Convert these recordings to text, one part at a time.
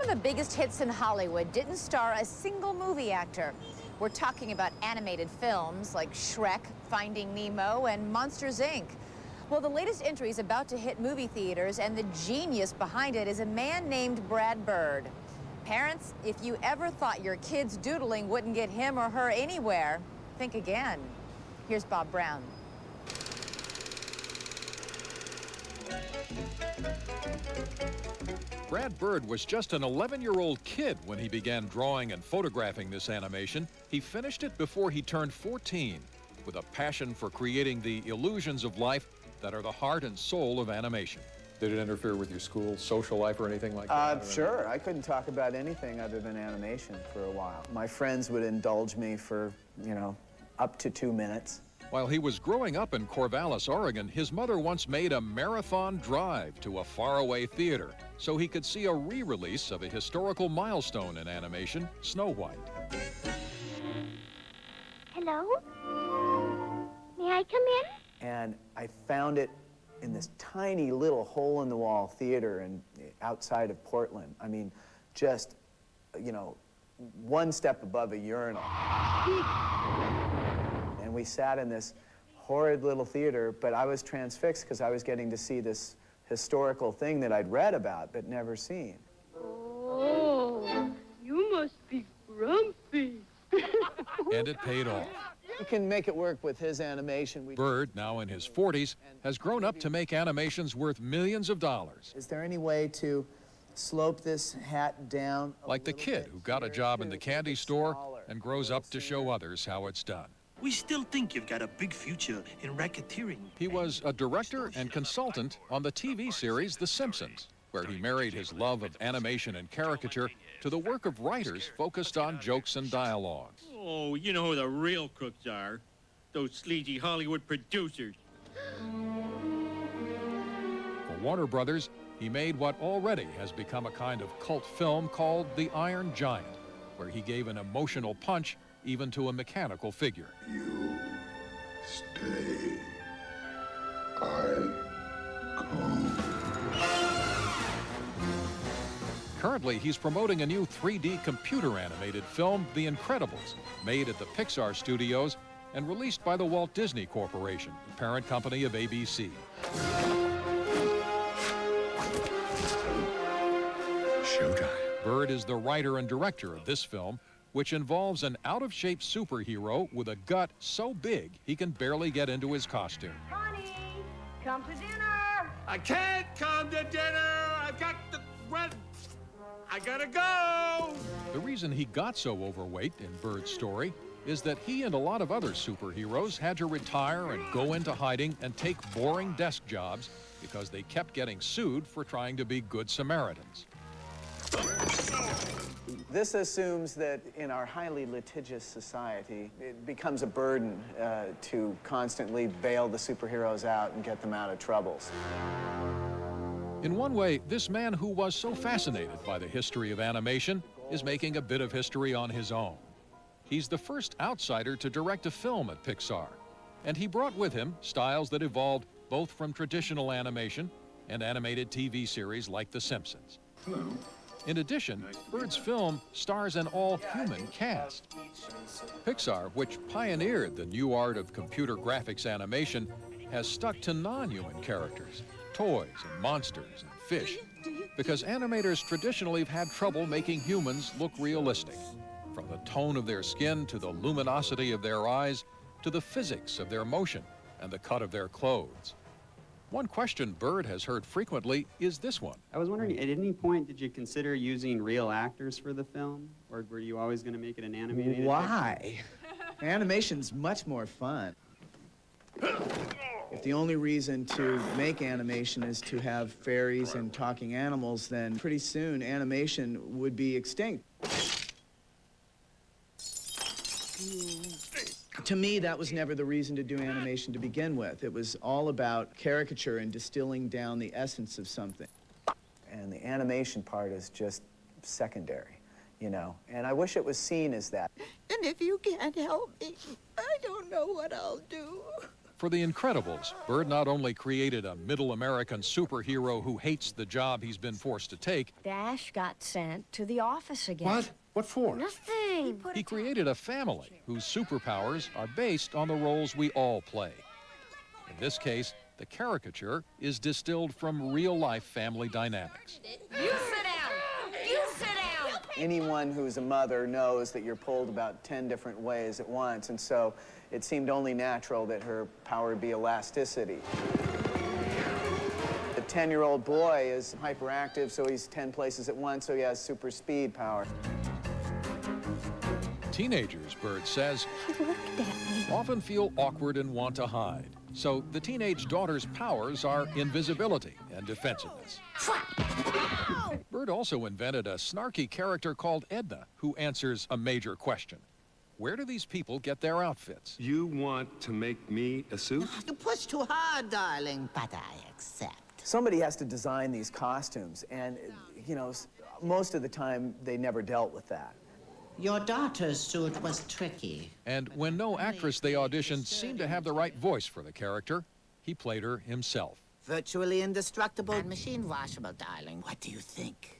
of the biggest hits in Hollywood didn't star a single movie actor. We're talking about animated films like Shrek, Finding Nemo, and Monsters, Inc. Well, the latest entry is about to hit movie theaters, and the genius behind it is a man named Brad Bird. Parents, if you ever thought your kid's doodling wouldn't get him or her anywhere, think again. Here's Bob Brown. Brad Bird was just an 11-year-old kid when he began drawing and photographing this animation. He finished it before he turned 14, with a passion for creating the illusions of life that are the heart and soul of animation. Did it interfere with your school social life or anything like that? Sure. I couldn't talk about anything other than animation for a while. My friends would indulge me for, up to 2 minutes. While he was growing up in Corvallis, Oregon, his mother once made a marathon drive to a faraway theater so he could see a re-release of a historical milestone in animation, Snow White. Hello? May I come in? And I found it in this tiny little hole-in-the-wall theater outside of Portland. I mean, just, one step above a urinal. And we sat in this horrid little theater, but I was transfixed because I was getting to see this historical thing that I'd read about but never seen. Oh, you must be grumpy. And it paid off. You can make it work with his animation. Bird, now in his 40s, has grown up to make animations worth millions of dollars. Is there any way to slope this hat down? Like the kid who got a job in the candy store and grows up to show others how it's done. We still think you've got a big future in racketeering. He was a director and consultant on the TV series The Simpsons, where he married his love of animation and caricature to the work of writers focused on jokes and dialogue. Oh, you know who the real crooks are. Those sleazy Hollywood producers. For Warner Brothers, he made what already has become a kind of cult film called The Iron Giant, where he gave an emotional punch even to a mechanical figure. You stay. I come. Currently, he's promoting a new 3D computer-animated film, The Incredibles, made at the Pixar studios and released by the Walt Disney Corporation, parent company of ABC. Showtime. Bird is the writer and director of this film, which involves an out-of-shape superhero with a gut so big he can barely get into his costume. Connie, come to dinner. I can't come to dinner. I've got the... Well, I gotta go. The reason he got so overweight in Bird's story is that he and a lot of other superheroes had to retire and go into hiding and take boring desk jobs because they kept getting sued for trying to be good Samaritans. This assumes that in our highly litigious society, it becomes a burden to constantly bail the superheroes out and get them out of troubles. In one way, this man who was so fascinated by the history of animation is making a bit of history on his own. He's the first outsider to direct a film at Pixar, and he brought with him styles that evolved both from traditional animation and animated TV series like The Simpsons. In addition, Bird's film stars an all-human cast. Pixar, which pioneered the new art of computer graphics animation, has stuck to non-human characters, toys and monsters and fish, because animators traditionally have had trouble making humans look realistic, from the tone of their skin to the luminosity of their eyes to the physics of their motion and the cut of their clothes. One question Bird has heard frequently is this one. I was wondering, at any point did you consider using real actors for the film? Or were you always going to make it an animated? Why? Animation's much more fun. If the only reason to make animation is to have fairies and talking animals, then pretty soon animation would be extinct. To me, that was never the reason to do animation to begin with. It was all about caricature and distilling down the essence of something. And the animation part is just secondary, and I wish it was seen as that. And if you can't help me, I don't know what I'll do. For The Incredibles, Bird not only created a middle American superhero who hates the job he's been forced to take, Dash got sent to the office again. What? What for? Nothing. he created a family whose superpowers are based on the roles we all play. In this case, the caricature is distilled from real-life family dynamics. You sit down. You sit down. Anyone who's a mother knows that you're pulled about 10 different ways at once, and so it seemed only natural that her power would be elasticity. The 10-year-old boy is hyperactive, so he's 10 places at once, so he has super speed power. Teenagers, Bird says, often feel awkward and want to hide. So the teenage daughter's powers are invisibility and defensiveness. Bird also invented a snarky character called Edna, who answers a major question. Where do these people get their outfits? You want to make me a suit? You push too hard, darling, but I accept. Somebody has to design these costumes, and, you know, most of the time they never dealt with that. Your daughter's suit was tricky. And when no actress they auditioned seemed to have the right voice for the character, he played her himself. Virtually indestructible and machine washable, darling. What do you think?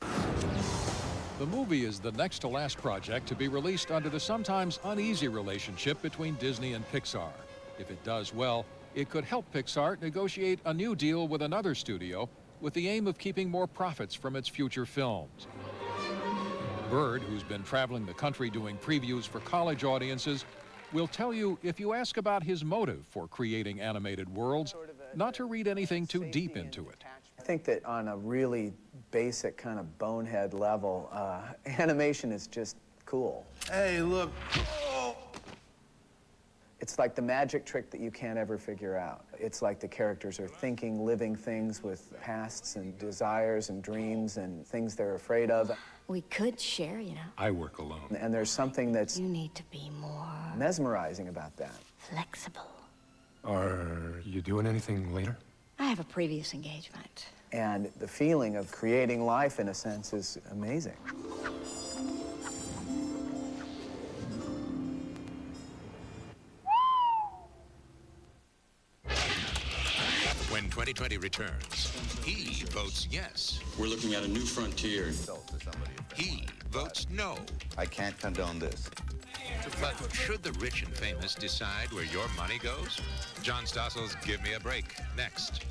The movie is the next to last project to be released under the sometimes uneasy relationship between Disney and Pixar. If it does well, it could help Pixar negotiate a new deal with another studio with the aim of keeping more profits from its future films. Bird, who's been traveling the country doing previews for college audiences, will tell you, if you ask about his motive for creating animated worlds, not to read anything too deep into it. I think that on a really basic kind of bonehead level, animation is just cool. Hey, look. Oh. It's like the magic trick that you can't ever figure out. It's like the characters are thinking, living things with pasts and desires and dreams and things they're afraid of. We could share, you know. I work alone. And there's something that's You need to be more mesmerizing about that. flexible. Are you doing anything later? I have a previous engagement. And the feeling of creating life, in a sense, is amazing. When 2020 returns, he votes yes. We're looking at a new frontier. He votes no. I can't condone this. But should the rich and famous decide where your money goes? John Stossel's Give Me a Break, next.